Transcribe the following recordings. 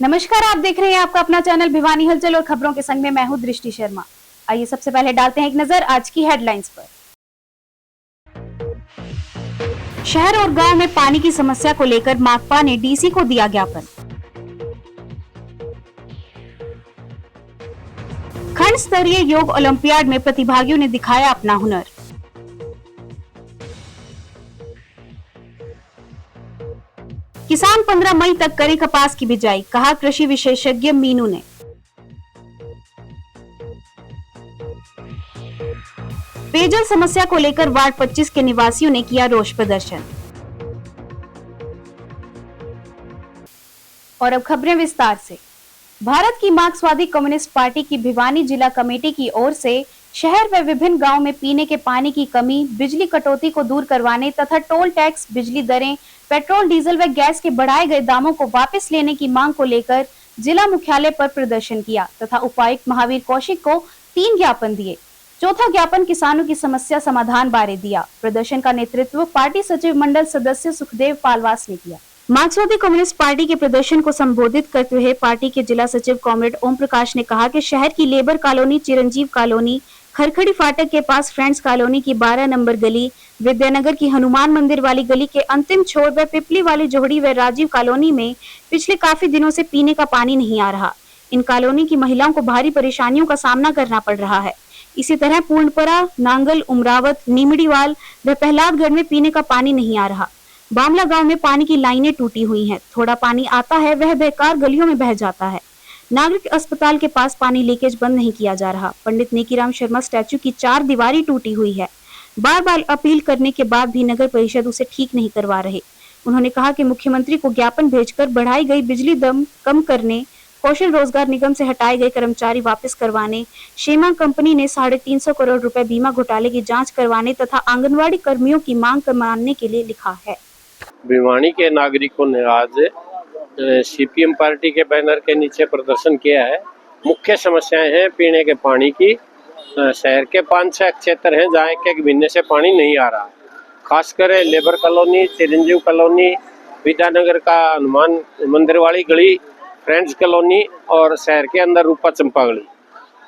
नमस्कार, आप देख रहे हैं आपका अपना चैनल भिवानी हलचल और खबरों के संग में मैं हूं दृष्टि शर्मा। आइए सबसे पहले डालते हैं एक नजर आज की हेडलाइंस पर। शहर और गांव में पानी की समस्या को लेकर माकपा ने डीसी को दिया ज्ञापन। खंड स्तरीय योग ओलंपियाड में प्रतिभागियों ने दिखाया अपना हुनर। किसान 15 मई तक करें कपास की बिजाई, कहा कृषि विशेषज्ञ मीनू ने। पेयजल समस्या को लेकर वार्ड 25 के निवासियों ने किया रोष प्रदर्शन। और अब खबरें विस्तार से। भारत की मार्क्सवादी कम्युनिस्ट पार्टी की भिवानी जिला कमेटी की ओर से शहर व विभिन्न गांव में पीने के पानी की कमी, बिजली कटौती को दूर करवाने तथा टोल टैक्स, बिजली दरें, पेट्रोल, डीजल व गैस के बढ़ाए गए दामों को वापस लेने की मांग को लेकर जिला मुख्यालय पर प्रदर्शन किया तथा उपायुक्त महावीर कौशिक को 3 ज्ञापन दिए। चौथा ज्ञापन किसानों की समस्या समाधान बारे दिया। प्रदर्शन का नेतृत्व पार्टी सचिव मंडल सदस्य सुखदेव पालवास ने किया। मार्क्सवादी कम्युनिस्ट पार्टी के प्रदर्शन को संबोधित करते हुए पार्टी के जिला सचिव कॉमरेड ओम प्रकाश ने कहा कि शहर की लेबर कॉलोनी, चिरंजीव कॉलोनी, खरखड़ी फाटक के पास फ्रेंड्स कॉलोनी की 12 नंबर गली, विद्यानगर की हनुमान मंदिर वाली गली के अंतिम छोर व पिपली वाली जोहड़ी व राजीव कॉलोनी में पिछले काफी दिनों से पीने का पानी नहीं आ रहा। इन कॉलोनी की महिलाओं को भारी परेशानियों का सामना करना पड़ रहा है। इसी तरह पूर्णपरा, नांगल, उमरावत, नीमड़ीवाल व प्रहलादगढ़ में पीने का पानी नहीं आ रहा। बामला गांव में पानी की लाइनें टूटी हुई हैं। थोड़ा पानी आता है वह बेकार गलियों में बह जाता है। नागरिक अस्पताल के पास पानी लीकेज बंद नहीं किया जा रहा। पंडित नेकीराम शर्मा स्टैचू की 4 दीवारी टूटी हुई है। बार बार अपील करने के बाद भी नगर परिषद उसे ठीक नहीं करवा रहे। उन्होंने कहा कि मुख्यमंत्री को ज्ञापन भेजकर बढ़ाई गई बिजली दर कम करने, कौशल रोजगार निगम से हटाए गए कर्मचारी वापस करवाने, शेमा कंपनी ने 350 करोड़ रुपए बीमा घोटाले की जांच करवाने तथा आंगनवाड़ी कर्मियों की मांग मानने के लिए लिखा है। भिवानी के नागरिकों ने आज सीपीएम पार्टी के बैनर के नीचे प्रदर्शन किया है। मुख्य समस्याएं हैं पीने के पानी की। शहर के 5-6 क्षेत्र हैं जहाँ एक महीने से पानी नहीं आ रहा। खासकर लेबर कॉलोनी, चिरंजीव कॉलोनी, विद्यानगर का हनुमान मंदिर वाली गली, फ्रेंड्स कॉलोनी और शहर के अंदर रूपा चंपा गली,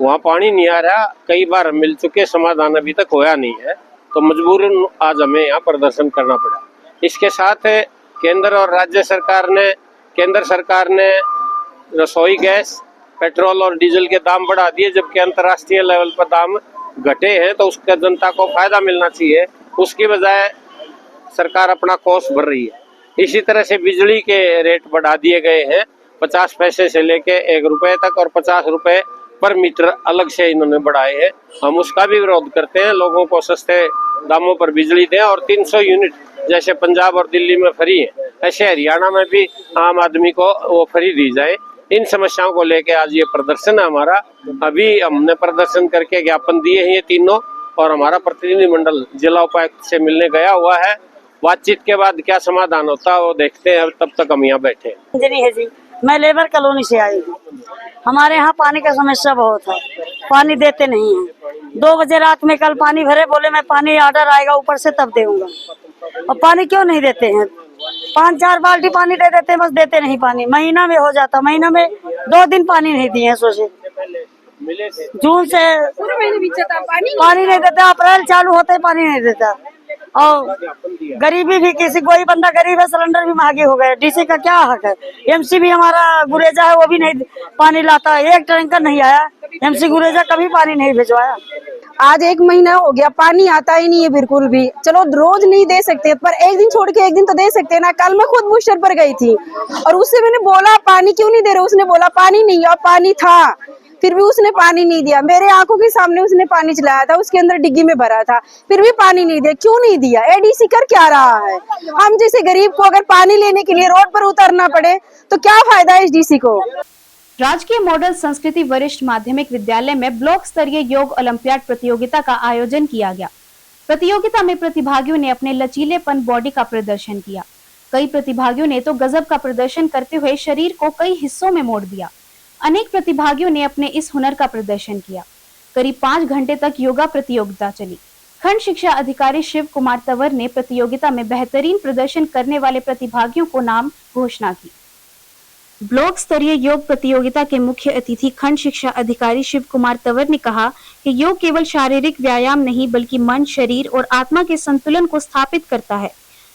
वहाँ पानी नहीं आ रहा। कई बार मिल चुके, समाधान अभी तक होया नहीं है, तो मजबूरन आज हमें यहाँ प्रदर्शन करना पड़ा। इसके साथ केंद्र और राज्य सरकार ने, केंद्र सरकार ने रसोई गैस, पेट्रोल और डीजल के दाम बढ़ा दिए, जबकि अंतर्राष्ट्रीय लेवल पर दाम घटे हैं, तो उसका जनता को फायदा मिलना चाहिए। उसकी बजाय सरकार अपना कॉस्ट भर रही है। इसी तरह से बिजली के रेट बढ़ा दिए गए हैं, 50 पैसे से लेके 1 रुपए तक और 50 रुपए पर मीटर अलग से इन्होंने बढ़ाए हैं। हम उसका भी विरोध करते हैं। लोगों को सस्ते दामों पर बिजली दें और 300 यूनिट जैसे पंजाब और दिल्ली में फ्री है, ऐसे हरियाणा में भी आम आदमी को वो फ्री दी जाए। इन समस्याओं को लेके आज ये प्रदर्शन है हमारा। अभी हमने प्रदर्शन करके ज्ञापन दिए हैं ये तीनों, और हमारा प्रतिनिधिमंडल जिला उपायुक्त से मिलने गया हुआ है। बातचीत के बाद क्या समाधान होता है वो देखते हैं। तब तक हम यहाँ बैठे है जी। मैं लेबर कॉलोनी से आई हूँ। हमारे यहाँ पानी का समस्या बहुत है, पानी देते नहीं है। 2 बजे रात में कल पानी भरे, बोले मैं पानी ऑर्डर आएगा ऊपर से तब दूंगा, और पानी क्यों नहीं देते हैं? 5-4 बाल्टी पानी दे देते हैं, बस देते नहीं पानी। महीना में हो जाता, महीना में 2 दिन पानी नहीं दिए हैं। सोचे जून से पानी नहीं देता, अप्रैल चालू होते पानी नहीं देता। और गरीबी भी, किसी कोई बंदा गरीब है, सिलेंडर भी महंगे हो गए। डीसी का क्या हक है? एमसी भी हमारा गुरेजा है, वो भी नहीं पानी लाता। 1 टैंकर नहीं आया, एमसी गुरेजा कभी पानी नहीं भिजवाया। आज 1 महीना हो गया, पानी आता ही नहीं है बिल्कुल भी। चलो रोज नहीं दे सकते, पर एक दिन छोड़ के एक दिन तो दे सकते हैं ना। कल मैं खुद बूस्टर पर गई थी और उससे मैंने बोला पानी क्यों नहीं दे रहे, उसने बोला पानी नहीं है, और पानी था, फिर भी उसने पानी नहीं दिया। मेरे आंखों के सामने उसने पानी चलाया था, उसके अंदर डिग्गी में भरा था, फिर भी पानी नहीं दिया। क्यों नहीं दिया? एडीसी कर क्या रहा है? हम जैसे गरीब को अगर पानी लेने के लिए रोड पर उतरना पड़े तो क्या फायदा है इस डीसी को? राजकीय मॉडल संस्कृति वरिष्ठ माध्यमिक विद्यालय में ब्लॉक स्तरीय योग ओलंपियाड प्रतियोगिता का आयोजन किया गया। प्रतियोगिता में प्रतिभागियों ने अपने लचीलेपन, बॉडी का प्रदर्शन किया। कई प्रतिभागियों ने तो गजब का प्रदर्शन करते हुए शरीर को कई हिस्सों में मोड़ दिया। अनेक प्रतिभागियों ने अपने इस हुनर का प्रदर्शन किया। करीब 5 घंटे तक योगा प्रतियोगिता चली। खंड शिक्षा अधिकारी शिव कुमार तंवर ने प्रतियोगिता में बेहतरीन प्रदर्शन करने वाले प्रतिभागियों को नाम घोषणा की। ब्लॉक स्तरीय योग प्रतियोगिता के मुख्य अतिथि खंड शिक्षा अधिकारी शिव कुमार तंवर ने कहा कि योग केवल शारीरिक व्यायाम नहीं बल्कि मन, शरीर और आत्मा के संतुलन को स्थापित करता है।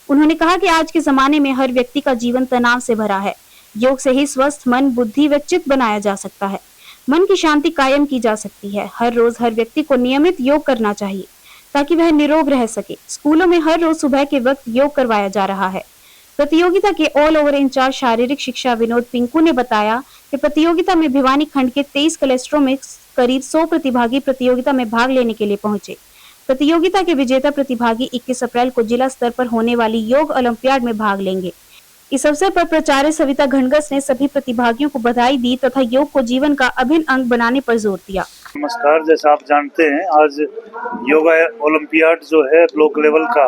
उन्होंने कहा कि आज के जमाने में हर व्यक्ति का जीवन तनाव से भरा है। योग से ही स्वस्थ मन, बुद्धि व चित्त बनाया जा सकता है। मन की शांति कायम की जा सकती है। हर रोज हर व्यक्ति को नियमित योग करना चाहिए ताकि वह निरोग रह सके। स्कूलों में हर रोज सुबह के वक्त योग करवाया जा रहा है। प्रतियोगिता के ऑल ओवर इंचार्ज शारीरिक शिक्षा विनोद पिंकू ने बताया कि प्रतियोगिता में भिवानी खंड के 23 क्लस्टरों में करीब 100 प्रतिभागी प्रतियोगिता में भाग लेने के लिए पहुंचे। प्रतियोगिता के विजेता प्रतिभागी 21 अप्रैल को जिला स्तर पर होने वाली योग ओलंपियाड में भाग लेंगे। इस अवसर पर प्राचार्य सविता घनगस ने सभी प्रतिभागियों को बधाई दी तथा योग को जीवन का अभिन्न अंग बनाने पर जोर दिया। नमस्कार, जैसा आप जानते हैं आज योगा ओलंपियाड जो है ब्लॉक लेवल का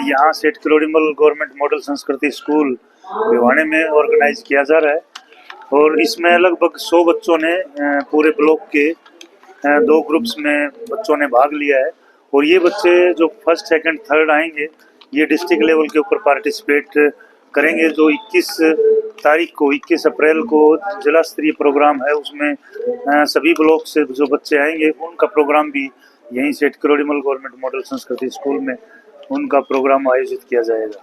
यहाँ सेठ किरोड़ीमल गवर्नमेंट मॉडल संस्कृति स्कूल भिवानी में ऑर्गेनाइज किया जा रहा है और इसमें लगभग 100 बच्चों ने पूरे ब्लॉक के 2 ग्रुप्स में बच्चों ने भाग लिया है और ये बच्चे जो फर्स्ट, सेकंड, थर्ड आएंगे ये डिस्ट्रिक्ट लेवल के ऊपर पार्टिसिपेट करेंगे। जो 21 अप्रैल को जिला स्तरीय प्रोग्राम है उसमें सभी ब्लॉक से जो बच्चे आएंगे उनका प्रोग्राम भी यहीं सेठ किरोड़ीमल गवर्नमेंट मॉडल संस्कृति स्कूल में उनका प्रोग्राम आयोजित किया जाएगा।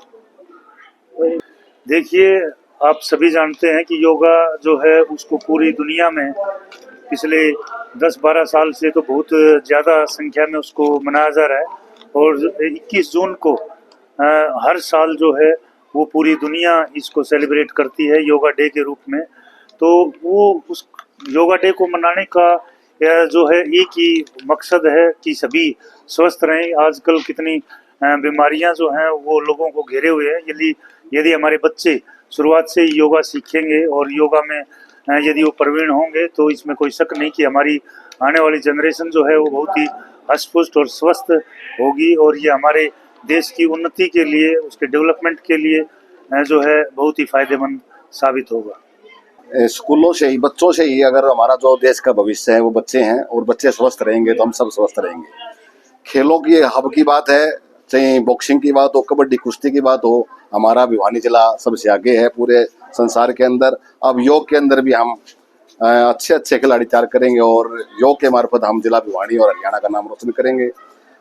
देखिए, आप सभी जानते हैं कि योगा जो है उसको पूरी दुनिया में पिछले 10-12 साल से तो बहुत ज़्यादा संख्या में उसको मनाया जा रहा है और 21 जून को हर साल जो है वो पूरी दुनिया इसको सेलिब्रेट करती है योगा डे के रूप में। तो वो उस योगा डे को मनाने का जो है एक ही मकसद है कि सभी स्वस्थ रहें। आजकल कितनी बीमारियां जो हैं वो लोगों को घेरे हुए हैं। यदि हमारे बच्चे शुरुआत से ही योगा सीखेंगे और योगा में यदि वो प्रवीण होंगे तो इसमें कोई शक नहीं कि हमारी आने वाली जनरेशन जो है वो बहुत ही हष्ट-पुष्ट और स्वस्थ होगी और ये हमारे देश की उन्नति के लिए, उसके डेवलपमेंट के लिए जो है बहुत ही फायदेमंद साबित होगा। स्कूलों से ही, बच्चों से ही अगर हमारा जो देश का भविष्य है वो बच्चे हैं और बच्चे स्वस्थ रहेंगे तो हम सब स्वस्थ रहेंगे। खेलों की हब की बात है, चाहे बॉक्सिंग की बात हो, कबड्डी, कुश्ती की बात हो, हमारा भिवानी जिला सबसे आगे है पूरे संसार के अंदर। अब योग के अंदर भी हम अच्छे खिलाड़ी तैयार करेंगे और योग के मार्फत हम जिला भिवानी और हरियाणा का नाम रोशन करेंगे।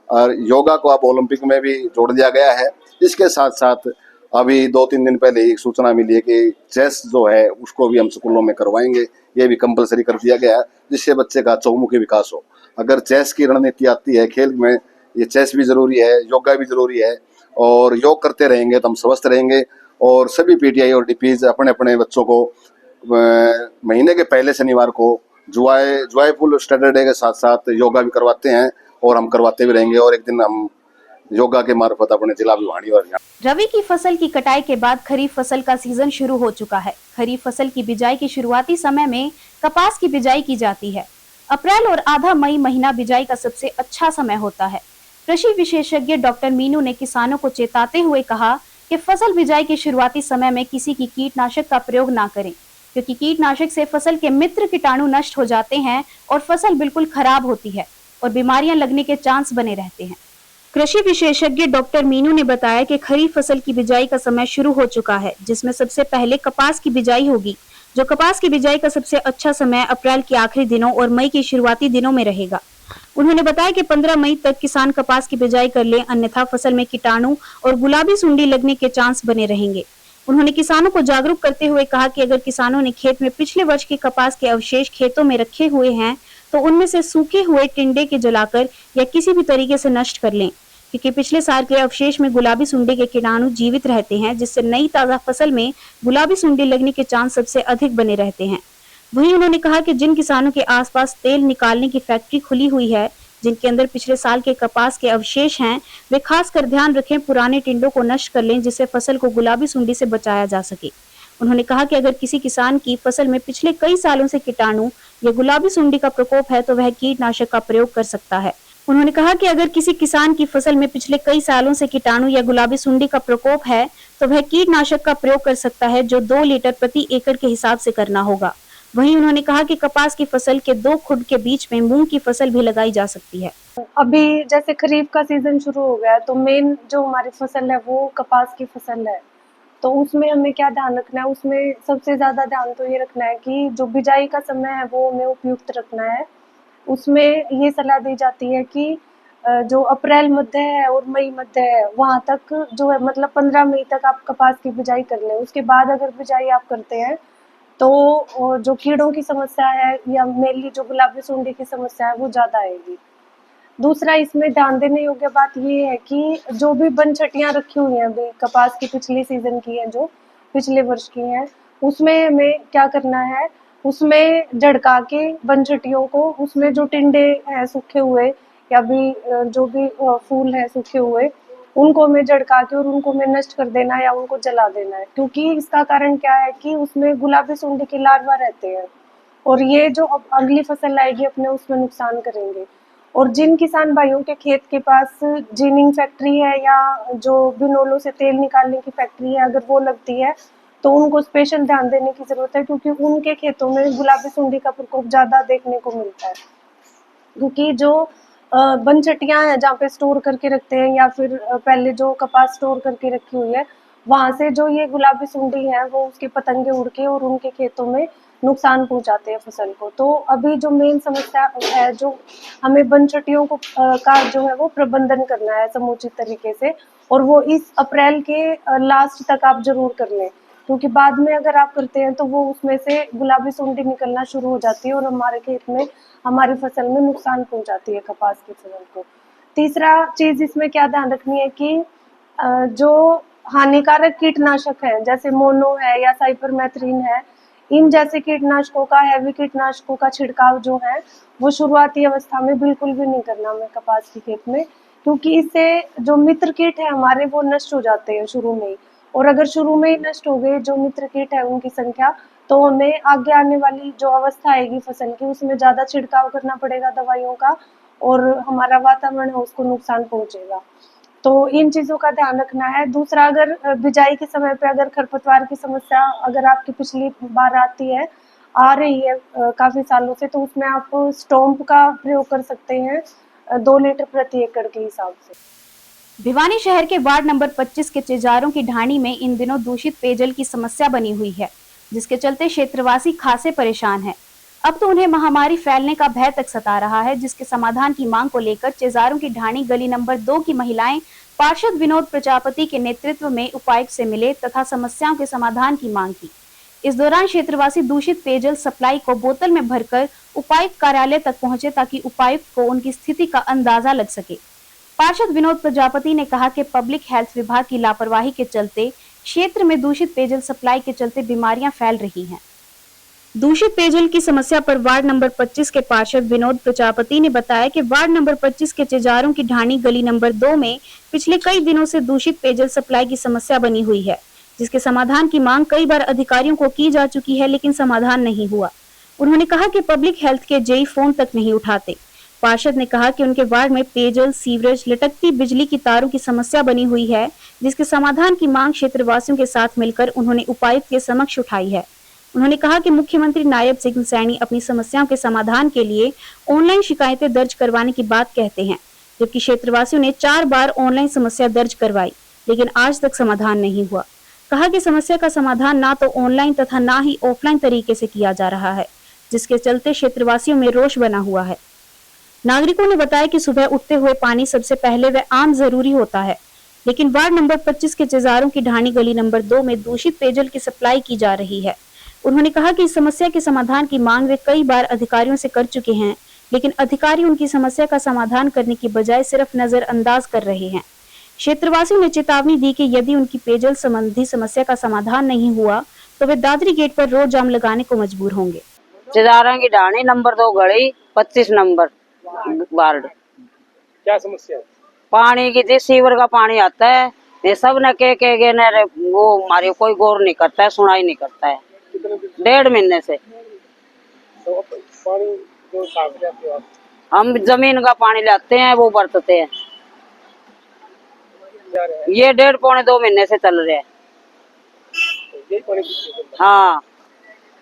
और योगा को अब ओलंपिक में भी जोड़ दिया गया है। इसके साथ साथ अभी 2-3 दिन पहले एक सूचना मिली है कि चेस जो है उसको भी हम स्कूलों में करवाएंगे। ये भी कंपलसरी कर दिया गया है जिससे बच्चे का चहुमुखी विकास हो। अगर चेस की रणनीति आती है खेल में, ये चेस भी जरूरी है, योगा भी जरूरी है और योग करते रहेंगे तो हम स्वस्थ रहेंगे। और सभी पीटीआई और डीपीज अपने अपने बच्चों को महीने के पहले शनिवार को जॉयफुल सैटरडे के साथ साथ योगा भी करवाते हैं और हम करवाते भी रहेंगे और एक दिन हम योगा के मार्फत अपने जिला भिवानी और रबी की फसल की कटाई के बाद खरीफ फसल का सीजन शुरू हो चुका है। खरीफ फसल की बिजाई के शुरुआती समय में कपास की बिजाई की जाती है। अप्रैल और आधा मई महीना बिजाई का सबसे अच्छा समय होता है। कृषि विशेषज्ञ डॉक्टर मीनू ने किसानों को चेताते हुए कहा कि फसल बिजाई के शुरुआती समय में किसी की कीटनाशक का प्रयोग ना करें, क्योंकि कीटनाशक से फसल के मित्र कीटाणु नष्ट हो जाते हैं और फसल बिल्कुल खराब होती है और बीमारियां लगने के चांस बने रहते हैं। कृषि विशेषज्ञ डॉक्टर मीनू ने बताया कि खरीफ फसल की बिजाई का समय शुरू हो चुका है, जिसमें सबसे पहले कपास की बिजाई होगी। जो कपास की बिजाई का सबसे अच्छा समय अप्रैल के आखिरी दिनों और मई के शुरुआती दिनों में रहेगा। उन्होंने बताया कि 15 मई तक किसान कपास की बिजाई कर ले, अन्यथा फसल में कीटाणु और गुलाबी सुंडी लगने के चांस बने रहेंगे। उन्होंने किसानों को जागरूक करते हुए कहा कि अगर किसानों ने खेत में पिछले वर्ष के कपास के अवशेष खेतों में रखे हुए हैं तो उनमें से सूखे हुए टिंडे के जलाकर या किसी भी तरीके से नष्ट कर लें, क्योंकि पिछले साल के अवशेष में गुलाबी सुंडी के कीटाणु जीवित रहते हैं, जिससे नई ताजा फसल में गुलाबी सुंडी लगने के चांस सबसे अधिक बने रहते हैं। वहीं उन्होंने कहा कि जिन किसानों के आसपास तेल निकालने की फैक्ट्री खुली हुई है, जिनके अंदर पिछले साल के कपास के अवशेष हैं, वे खासकर ध्यान रखें, पुराने टिंडों को नष्ट कर लें जिससे फसल को गुलाबी सुंडी से बचाया जा सके। उन्होंने कहा कि अगर किसी किसान की फसल में पिछले कई सालों से कीटाणु या गुलाबी सुंडी का प्रकोप है तो वह कीटनाशक का प्रयोग कर सकता है। उन्होंने कहा कि अगर किसी किसान की फसल में पिछले कई सालों से कीटाणु या गुलाबी सुंडी का प्रकोप है तो वह कीटनाशक का प्रयोग कर सकता है, जो 2 लीटर प्रति एकड़ के हिसाब से करना होगा। वहीं उन्होंने कहा कि कपास की फसल के 2 खुड के बीच में मूंग की फसल भी लगाई जा सकती है। अभी जैसे खरीफ का सीजन शुरू हो गया है तो मेन जो हमारी फसल है वो कपास की फसल है। तो उसमें हमें क्या ध्यान रखना है, उसमें सबसे ज़्यादा ध्यान तो ये रखना है कि जो बिजाई का समय है वो हमें उपयुक्त रखना है। उसमें ये सलाह दी जाती है कि जो अप्रैल मध्य है और मई मध्य है वहाँ तक जो है, मतलब 15 मई तक आप कपास की बिजाई कर लें। उसके बाद अगर बिजाई आप करते हैं तो जो कीड़ों की समस्या है या मेनली जो गुलाबी सुंडी की समस्या है वो ज़्यादा आएगी। दूसरा इसमें ध्यान देने योग्य बात ये है कि जो भी बनछटियाँ रखी हुई हैं अभी कपास की पिछले सीजन की हैं, जो पिछले वर्ष की हैं, उसमें हमें क्या करना है, उसमें झड़का के बनछटियों को, उसमें जो टिंडे हैं सूखे हुए या भी जो भी फूल हैं सूखे हुए, उनको हमें झड़का के और उनको हमें नष्ट कर देना है या उनको जला देना है। क्योंकि इसका कारण क्या है कि उसमें गुलाबी सुंडी के लार्वा रहते हैं और ये जो अब अगली फसल आएगी अपने उसमें नुकसान करेंगे। और जिन किसान भाइयों के खेत के पास जिनिंग फैक्ट्री है या जो बिनोलों से तेल निकालने की फैक्ट्री है, अगर वो लगती है तो उनको स्पेशल ध्यान देने की ज़रूरत है, क्योंकि उनके खेतों में गुलाबी सुंडी का प्रकोप ज़्यादा देखने को मिलता है। क्योंकि जो बनचटियाँ हैं जहाँ पे स्टोर करके रखते हैं या फिर पहले जो कपास स्टोर करके रखी हुई है, वहाँ से जो ये गुलाबी सुंडी है वो उसके पतंगे उड़ के और उनके खेतों में नुकसान पहुँचाते हैं फसल को। तो अभी जो मेन समस्या है, जो हमें बनचटियों को का जो है वो प्रबंधन करना है समुचित तरीके से, और वो इस अप्रैल के लास्ट तक आप ज़रूर कर लें, क्योंकि बाद में अगर आप करते हैं तो वो उसमें से गुलाबी सुंडी निकलना शुरू हो जाती है और हमारे खेत में, हमारी फसल में नुकसान पहुंचाती है कपास की फसल को। तीसरा चीज़ इसमें क्या ध्यान रखनी है कि जो हानिकारक कीटनाशक हैं जैसे मोनो है या साइपरमेथ्रिन है, इन जैसे कीटनाशकों का, हैवी कीटनाशकों का छिड़काव जो है वो शुरुआती अवस्था में बिल्कुल भी नहीं करना हमें कपास के खेत में, क्योंकि इससे जो मित्र कीट है हमारे वो नष्ट हो जाते हैं शुरू में ही। और अगर शुरू में ही नष्ट हो गए जो मित्र कीट है उनकी संख्या, तो हमें आगे आने वाली जो अवस्था आएगी फसल की उसमें ज़्यादा छिड़काव करना पड़ेगा दवाइयों का और हमारा वातावरण है उसको नुकसान पहुंचेगा। तो इन चीज़ों का ध्यान रखना है। दूसरा, अगर बिजाई के समय पे अगर खरपतवार की समस्या अगर आपकी पिछली बार आ रही है काफ़ी सालों से, तो उसमें आप स्टॉम्प का प्रयोग कर सकते हैं 2 लीटर प्रति एकड़ के हिसाब से। भिवानी शहर के वार्ड नंबर 25 के चिजारों की ढाणी में इन दिनों दूषित पेयजल की समस्या बनी हुई है, जिसके चलते क्षेत्रवासी खासे परेशान हैं। अब तो उन्हें महामारी फैलने का भय तक सता रहा है, जिसके समाधान की मांग को लेकर चिजारों की ढाणी गली नंबर 2 की महिलाएं पार्षद विनोद प्रजापति के नेतृत्व में उपायुक्त से मिले तथा समस्याओं के समाधान की मांग की। इस दौरान क्षेत्रवासी दूषित पेयजल सप्लाई को बोतल में भरकर उपायुक्त कार्यालय तक पहुंचे ताकि उपायुक्त को उनकी स्थिति का अंदाजा लग सके। पार्षद विनोद प्रजापति ने कहा कि पब्लिक हेल्थ विभाग की लापरवाही के चलते क्षेत्र में दूषित पेयजल सप्लाई के चलते बीमारियां फैल रही हैं। दूषित पेयजल की समस्या पर वार्ड नंबर 25 के पार्षद विनोद प्रजापति ने बताया कि वार्ड नंबर 25 के चिजारों की ढाणी गली नंबर 2 में पिछले कई दिनों से दूषित पेयजल सप्लाई की समस्या बनी हुई है, जिसके समाधान की मांग कई बार अधिकारियों को की जा चुकी है, लेकिन समाधान नहीं हुआ। उन्होंने कहा कि पब्लिक हेल्थ के जेई फोन तक नहीं उठाते। पार्षद ने कहा कि उनके वार्ड में पेयजल, सीवरेज, लटकती बिजली की तारों की समस्या बनी हुई है, जिसके समाधान की मांग क्षेत्रवासियों के साथ मिलकर उन्होंने उपायुक्त के समक्ष उठाई है। उन्होंने कहा कि मुख्यमंत्री नायब सिंह सैनी अपनी समस्याओं के समाधान के लिए ऑनलाइन शिकायतें दर्ज करवाने की बात कहते हैं, जबकि क्षेत्रवासियों ने 4 बार ऑनलाइन समस्या दर्ज करवाई, लेकिन आज तक समाधान नहीं हुआ। कहा कि समस्या का समाधान ना तो ऑनलाइन तथा ना ही ऑफलाइन तरीके से किया जा रहा है, जिसके चलते क्षेत्रवासियों में रोष बना हुआ है। नागरिकों ने बताया कि सुबह उठते हुए पानी सबसे पहले व आम जरूरी होता है, लेकिन वार्ड नंबर 25 के चिजारों की ढाणी गली नंबर 2 में दूषित पेयजल की सप्लाई की जा रही है। उन्होंने कहा कि इस समस्या के समाधान की मांग वे कई बार अधिकारियों से कर चुके हैं, लेकिन अधिकारी उनकी समस्या का समाधान करने की बजाय सिर्फ नजरअंदाज कर रहे हैं। क्षेत्रवासियों ने चेतावनी दी कि यदि उनकी पेयजल संबंधी समस्या का समाधान नहीं हुआ तो वे दादरी गेट पर रोड जाम लगाने को मजबूर होंगे। चिजारों की ढाणी नंबर 2 गली 25 नंबर वार्ड। क्या समस्या है? पानी की थी, सीवर का पानी आता है, ये सब ने के गए वो हमारे कोई गौर नहीं करता है, सुनाई नहीं करता है 1.5 महीने से। तो पानी जो साफ जाते हो आप? हम जमीन का पानी लाते हैं, वो बरतते हैं। ये 1.5-2 महीने से चल रहे हैं। हाँ,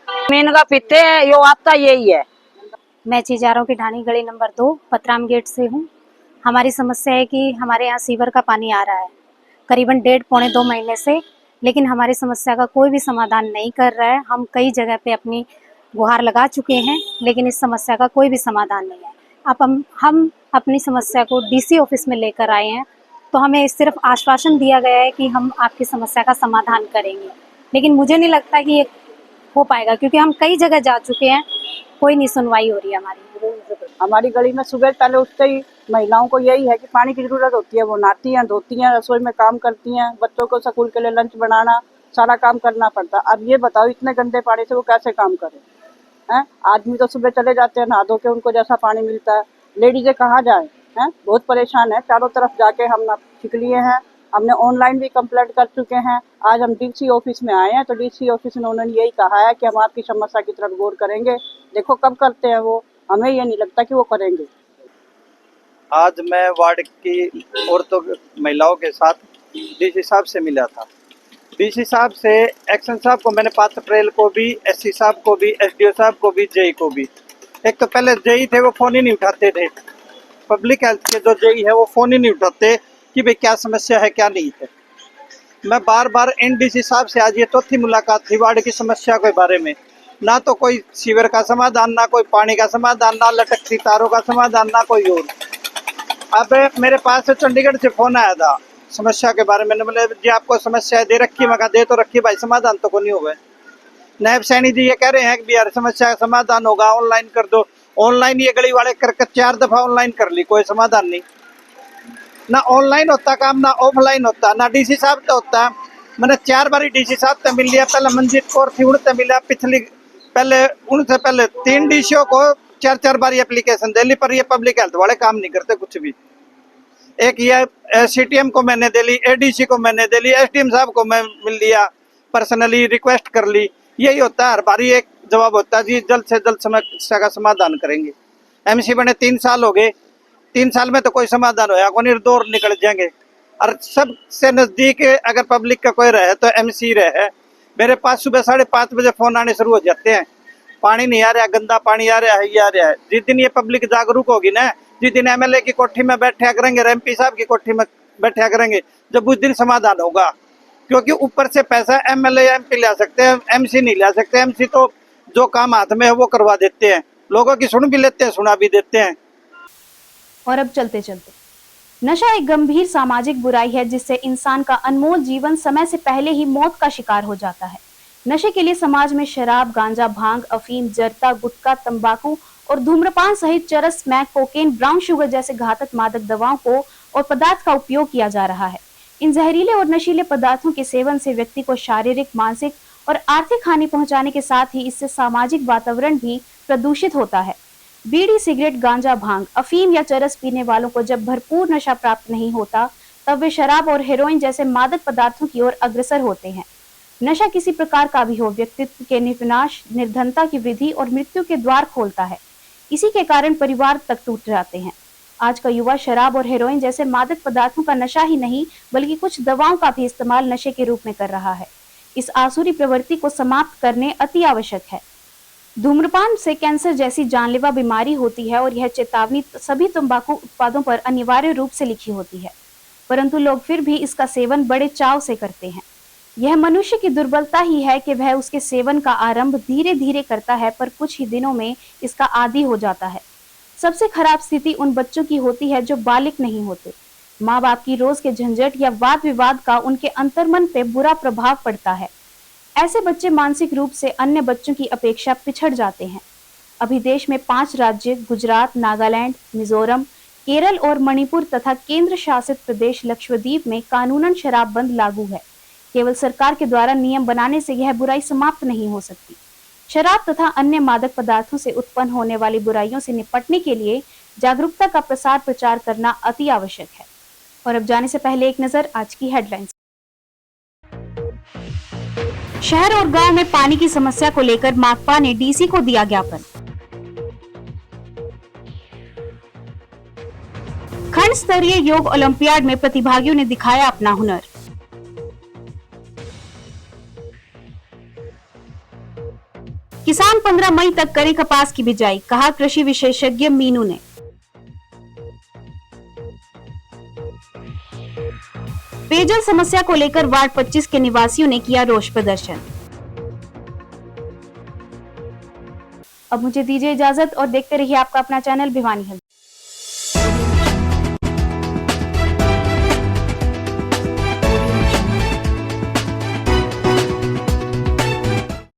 जमीन का पीते हैं, यो आता यही है। मैं चिजारों की ढाणी गली नंबर 2 पतराम गेट से हूँ। हमारी समस्या है कि हमारे यहाँ सीवर का पानी आ रहा है करीबन 1.5-2 महीने से, लेकिन हमारी समस्या का कोई भी समाधान नहीं कर रहा है। हम कई जगह पे अपनी गुहार लगा चुके हैं, लेकिन इस समस्या का कोई भी समाधान नहीं है। अब हम अपनी समस्या को डीसी ऑफिस में लेकर आए हैं, तो हमें सिर्फ आश्वासन दिया गया है कि हम आपकी समस्या का समाधान करेंगे, लेकिन मुझे नहीं लगता कि ये हो पाएगा, क्योंकि हम कई जगह जा चुके हैं, कोई नहीं सुनवाई हो रही है हमारी। हमारी गली में सुबह पहले उठते ही महिलाओं को यही है कि पानी की जरूरत होती है। वो नहाती हैं, धोती हैं, रसोई में काम करती हैं, बच्चों को स्कूल के लिए लंच बनाना, सारा काम करना पड़ता है। अब ये बताओ इतने गंदे पानी से वो कैसे काम करें हैं? आदमी तो सुबह चले जाते हैं नहा धो के, उनको जैसा पानी मिलता है। लेडीजें कहाँ जाए हैं? बहुत परेशान है। चारों तरफ जाके हम सीख लिए हैं, हमने ऑनलाइन भी कंप्लेंट कर चुके हैं। आज हम डीसी ऑफिस में आए हैं, तो डीसी ऑफिस में उन्होंने यही कहा है कि हम आपकी समस्या की तरफ गौर करेंगे। देखो कब करते हैं वो, हमें ये नहीं लगता कि वो करेंगे। आज मैं वार्ड की औरतों महिलाओं के साथ डीसी साहब से मिला था। डीसी साहब से एक्शन साहब को मैंने 5 अप्रैल को भी, एससी साहब को भी, एसडीओ साहब को भी, जेई को भी। एक तो पहले जेई थे वो फ़ोन ही नहीं उठाते थे, पब्लिक हेल्थ के जो जेई है वो फ़ोन ही नहीं उठाते कि भाई क्या समस्या है क्या नहीं है। मैं बार बार एनडीसी साहब से आज ये चौथी मुलाकात थी वार्ड की समस्या के बारे में। ना तो कोई सीवर का समाधान, ना कोई पानी का समाधान, ना लटकती तारों का समाधान, ना कोई और। अब मेरे पास चंडीगढ़ से फ़ोन आया था समस्या के बारे में। बोले जी आपको समस्या दे रखी, मैं कहा दे तो रखी भाई, समाधान तो को नहीं हुआ। नायब सैनी जी ये कह रहे हैं कि यार समस्या का समाधान होगा, ऑनलाइन कर दो। ऑनलाइन ये गली वाले करके 4 दफ़ा ऑनलाइन कर ली, कोई समाधान नहीं। ना ऑनलाइन होता काम, ना ऑफलाइन होता, ना डीसी साहब तो होता। मैंने 4 बारी डीसी साहब से मिल लिया। पहले मंजीत कौर थी, उनसे मिला। उनसे पहले 3 डीसीओ को 4-4 बारी एप्लीकेशन दे ली, पर ये पब्लिक हेल्थ वाले काम नहीं करते कुछ भी। एक ये सीटीएम को मैंने दे ली, एडीसी को मैंने दे ली, एसडीएम साहब को मैं मिल लिया, पर्सनली रिक्वेस्ट कर ली। यही होता है, हर बारी एक जवाब होता है जी जल्द से जल्द समस्या का समाधान करेंगे। एमसी बने 3 साल हो गए, 3 साल में तो कोई समाधान होया को नहीं, दौर निकल जाएंगे। और सबसे नज़दीक अगर पब्लिक का कोई रहे तो एमसी रहे। मेरे पास सुबह 5:30 बजे फ़ोन आने शुरू हो जाते हैं, पानी नहीं आ रहा, गंदा पानी आ रहा है, ये आ रहा है। जिस दिन ये पब्लिक जागरूक होगी ना, जिस दिन एमएलए की कोठी में बैठा करेंगे, एमपी साहब की कोठी में बैठा करेंगे, जब उस दिन समाधान होगा। क्योंकि ऊपर से पैसा एमएलए एमपी ले सकते हैं, एमसी नहीं ले सकते। एमसी तो जो काम हाथ में है वो करवा देते हैं, लोगों की सुन भी लेते हैं, सुना भी देते हैं। और अब चलते चलते, नशा एक गंभीर सामाजिक बुराई है जिससे इंसान का अनमोल जीवन समय से पहले ही मौत का शिकार हो जाता है। नशे के लिए समाज में शराब, गांजा, भांग, अफीम, जर्दा, गुटखा, तंबाकू और धूम्रपान सहित चरस, स्मैक, कोकेन, ब्राउन शुगर जैसे घातक मादक दवाओं को और पदार्थ का उपयोग किया जा रहा है। इन जहरीले और नशीले पदार्थों के सेवन से व्यक्ति को शारीरिक, मानसिक और आर्थिक हानि पहुंचाने के साथ ही इससे सामाजिक वातावरण भी प्रदूषित होता है। बीड़ी, सिगरेट, गांजा, भांग, अफीम या चरस पीने वालों को जब भरपूर नशा प्राप्त नहीं होता, तब वे शराब और हेरोइन जैसे मादक पदार्थों की ओर अग्रसर होते हैं। नशा किसी प्रकार का भी हो, व्यक्तित्व के विनाश, निर्धनता की वृद्धि और मृत्यु के द्वार खोलता है। इसी के कारण परिवार तक टूट जाते हैं। आज का युवा शराब और हेरोइन जैसे मादक पदार्थों का नशा ही नहीं, बल्कि कुछ दवाओं का भी इस्तेमाल नशे के रूप में कर रहा है। इस आसुरी प्रवृत्ति को समाप्त करने अति आवश्यक है। धूम्रपान से कैंसर जैसी जानलेवा बीमारी होती है और यह चेतावनी सभी तंबाकू उत्पादों पर अनिवार्य रूप से लिखी होती है, परंतु लोग फिर भी इसका सेवन बड़े चाव से करते हैं। यह मनुष्य की दुर्बलता ही है कि वह उसके सेवन का आरंभ धीरे धीरे करता है, पर कुछ ही दिनों में इसका आदी हो जाता है। सबसे खराब स्थिति उन बच्चों की होती है जो बालिग नहीं होते। माँ बाप की रोज के झंझट या वाद विवाद का उनके अंतर्मन पे बुरा प्रभाव पड़ता है। ऐसे बच्चे मानसिक रूप से अन्य बच्चों की अपेक्षा पिछड़ जाते हैं। अभी देश में 5 राज्य गुजरात, नागालैंड, मिजोरम, केरल और मणिपुर तथा केंद्र शासित प्रदेश लक्षद्वीप में कानूनन शराबबंद लागू है। केवल सरकार के द्वारा नियम बनाने से यह बुराई समाप्त नहीं हो सकती। शराब तथा अन्य मादक पदार्थों से उत्पन्न होने वाली बुराइयों से निपटने के लिए जागरूकता का प्रसार प्रचार करना अति आवश्यक है। और अब जाने से पहले एक नजर आज की हेडलाइंस। शहर और गांव में पानी की समस्या को लेकर माकपा ने डीसी को दिया ज्ञापन। खंड स्तरीय योग ओलंपियाड में प्रतिभागियों ने दिखाया अपना हुनर। किसान 15 मई तक करें कपास की बिजाई, कहा कृषि विशेषज्ञ मीनू ने। पेयजल समस्या को लेकर वार्ड 25 के निवासियों ने किया रोष प्रदर्शन। अब मुझे दीजिए इजाजत और देखते रहिए आपका अपना चैनल भिवानी हेल्थ।